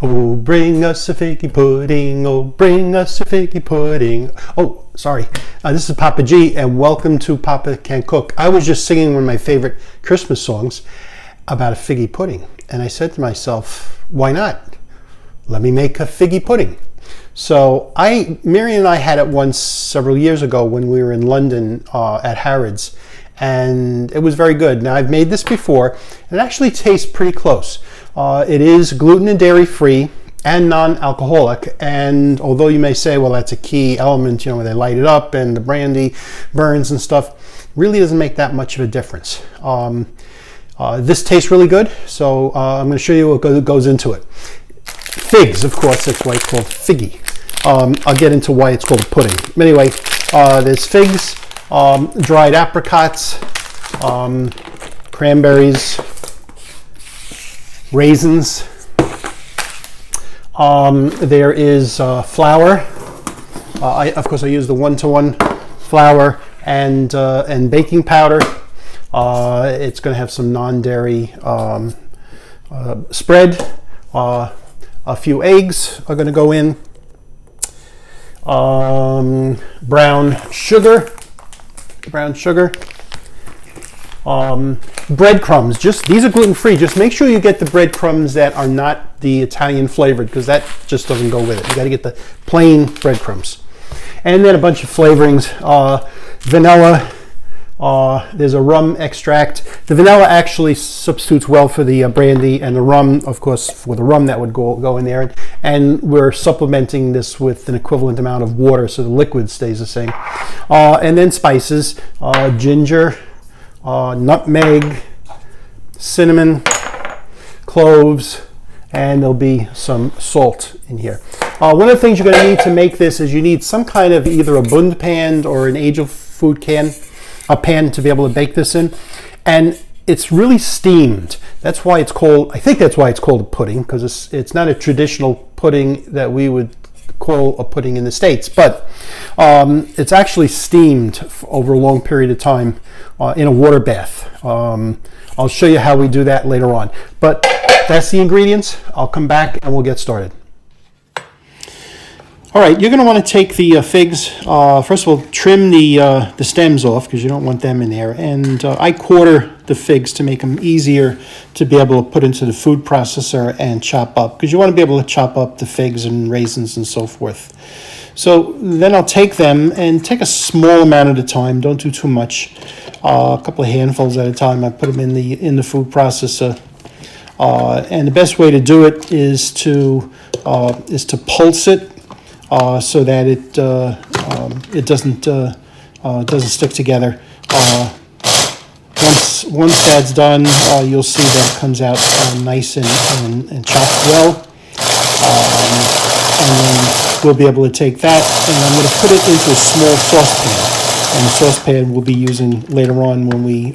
Oh, bring us a figgy pudding. Oh, bring us a figgy pudding. Oh, sorry. This is Papa G, and welcome to Papa Can Cook. I was just singing one of my favorite Christmas songs about a figgy pudding, and I said to myself, why not? Let me make a figgy pudding. So Mary and I had it once several years ago when we were in London at Harrods, and it was very good. Now, I've made this before, and it actually tastes pretty close. It is gluten and dairy free and non-alcoholic, and although you may say, well, that's a key element, when they light it up and the brandy burns and stuff, really doesn't make that much of a difference. This tastes really good, so I'm going to show you what goes into it. Figs, of course, that's why it's called figgy. I'll get into why it's called a pudding. Anyway, there's figs, dried apricots, cranberries, raisins. There is flour. Of course, I use the 1-to-1 flour and baking powder. It's going to have some non-dairy spread. A few eggs are going to go in. Brown sugar. Breadcrumbs. These are gluten-free. Just make sure you get the breadcrumbs that are not the Italian flavored, because that just doesn't go with it. You got to get the plain breadcrumbs. And then a bunch of flavorings. Vanilla. There's a rum extract. The vanilla actually substitutes well for the brandy, and the rum, of course, for the rum that would go in there. And we're supplementing this with an equivalent amount of water, so the liquid stays the same. And then spices, ginger, nutmeg, cinnamon, cloves, and there'll be some salt in here. One of the things you're going to need to make this is you need some kind of either a bund pan or an angel food pan to be able to bake this in, and it's really steamed. That's why it's called, I think that's why it's called a pudding, because it's not a traditional pudding that we would call a pudding in the States, but it's actually steamed over a long period of time in a water bath. I'll show you how we do that later on, but that's the ingredients. I'll come back and we'll get started. All right, you're going to want to take the figs. First of all, trim the stems off, because you don't want them in there. And I quarter the figs to make them easier to be able to put into the food processor and chop up, because you want to be able to chop up the figs and raisins and so forth. So then I'll take them and take a small amount at a time. Don't do too much. A couple of handfuls at a time. I put them in the food processor. And the best way to do it is to pulse it. So that it doesn't stick together. Once that's done, you'll see that it comes out nice and chopped well. And then we'll be able to take that, and I'm going to put it into a small saucepan. And the saucepan we'll be using later on when we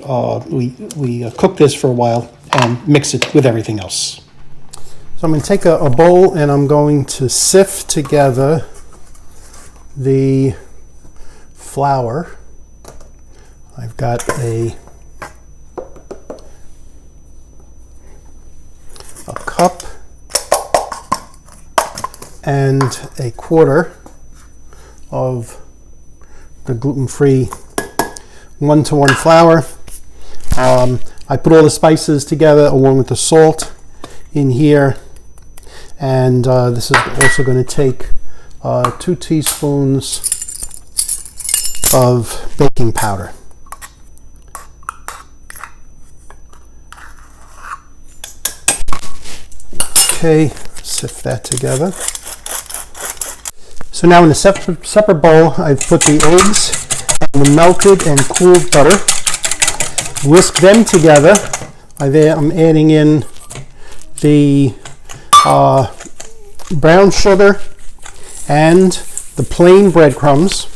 cook this for a while and mix it with everything else. So I'm going to take a bowl, and I'm going to sift together the flour. I've got a cup and a quarter of the gluten-free 1-to-1 flour. I put all the spices together along with the salt in here. And this is also going to take 2 teaspoons of baking powder. Okay, sift that together. So now in a separate bowl, I've put the eggs and the melted and cooled butter. Whisk them together. I'm adding in the brown sugar and the plain breadcrumbs,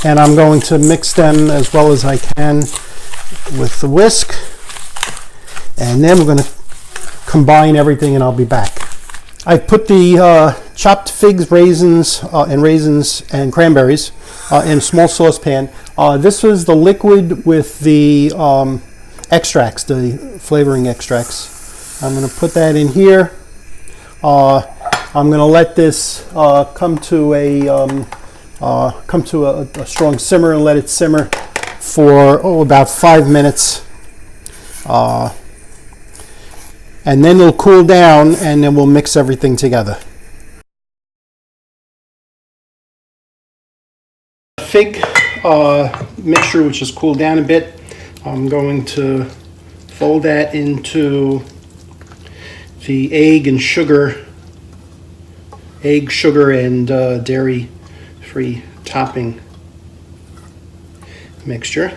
and I'm going to mix them as well as I can with the whisk, and then we're going to combine everything and I'll be back. I put the chopped figs, raisins and cranberries in a small saucepan. This was the liquid with the extracts, the flavoring extracts. I'm going to put that in here, I'm going to let this come to a strong simmer and let it simmer for about 5 minutes. And then it'll cool down, and then we'll mix everything together. Fig mixture, which has cooled down a bit, I'm going to fold that into the egg, sugar, and dairy-free topping mixture.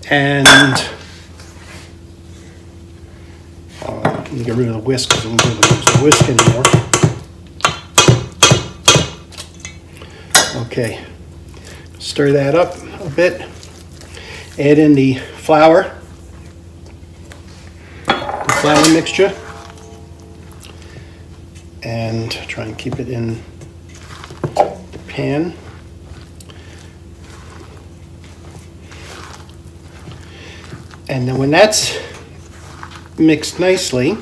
And let me get rid of the whisk because I don't really use the whisk anymore. Okay, stir that up a bit. Add in the flour mixture, and try and keep it in the pan. And then when that's mixed nicely,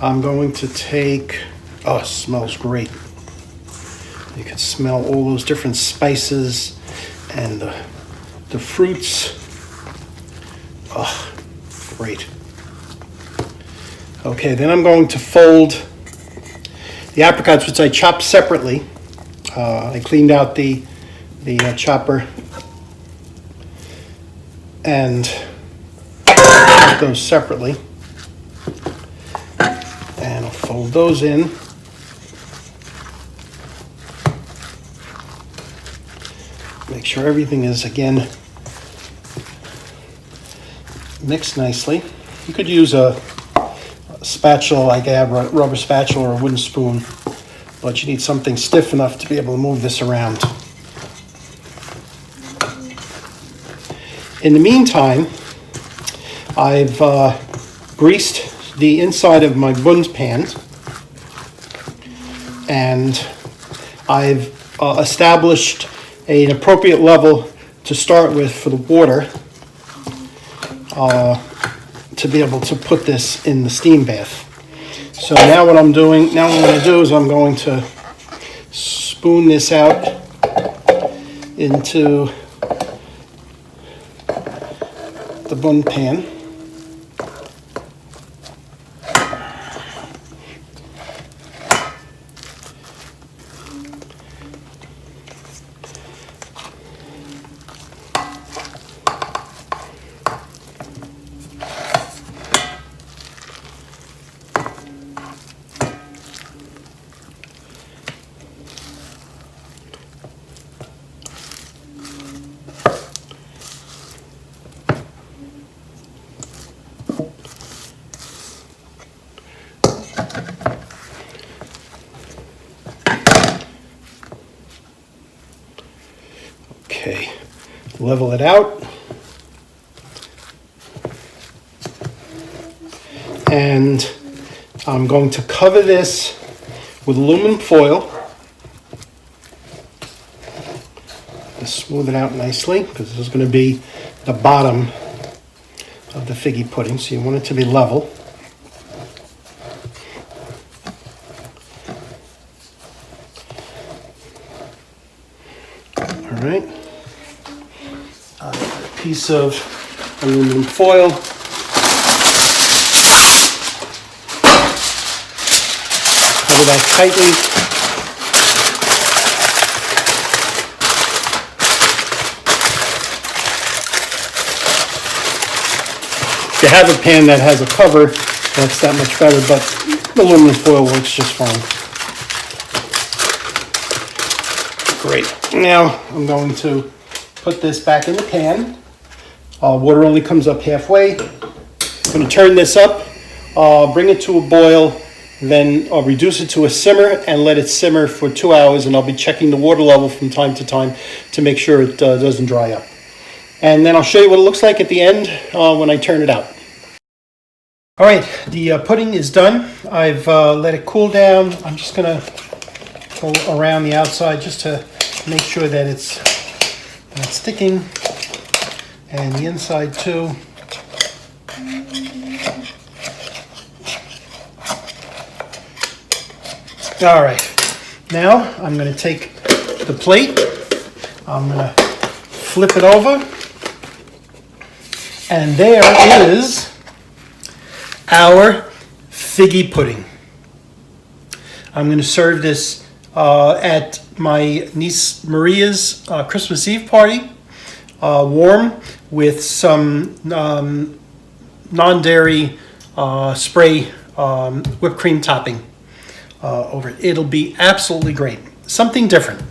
I'm going to take, oh, it smells great. You can smell all those different spices and the fruits. Oh, great. Okay, then I'm going to fold the apricots, which I chopped separately. I cleaned out the chopper and put those separately. And I'll fold those in. Make sure everything is, again, mixed nicely. You could use a spatula, like I have a rubber spatula or a wooden spoon, but you need something stiff enough to be able to move this around. In the meantime, I've greased the inside of my buns pan, and I've established an appropriate level to start with for the water to be able to put this in the steam bath. So now what I'm going to do is I'm going to spoon this out into the bun pan. Okay, level it out. And I'm going to cover this with aluminum foil. Just smooth it out nicely, because this is going to be the bottom of the figgy pudding, so you want it to be level. All right. A piece of aluminum foil. Cover that tightly. If you have a pan that has a cover, that's that much better, but aluminum foil works just fine. Great. Now I'm going to put this back in the pan. Water only comes up halfway. I'm going to turn this up, bring it to a boil, then I'll reduce it to a simmer and let it simmer for 2 hours, and I'll be checking the water level from time to time to make sure it doesn't dry up. And then I'll show you what it looks like at the end when I turn it out. All right, the pudding is done. I've let it cool down. I'm just going to go around the outside just to make sure that it's not sticking, and the inside too. All right, now I'm going to take the plate, I'm going to flip it over, and there is our figgy pudding. I'm going to serve this at my niece Maria's Christmas Eve party, warm with some non-dairy spray whipped cream topping over it. It'll be absolutely great. Something different.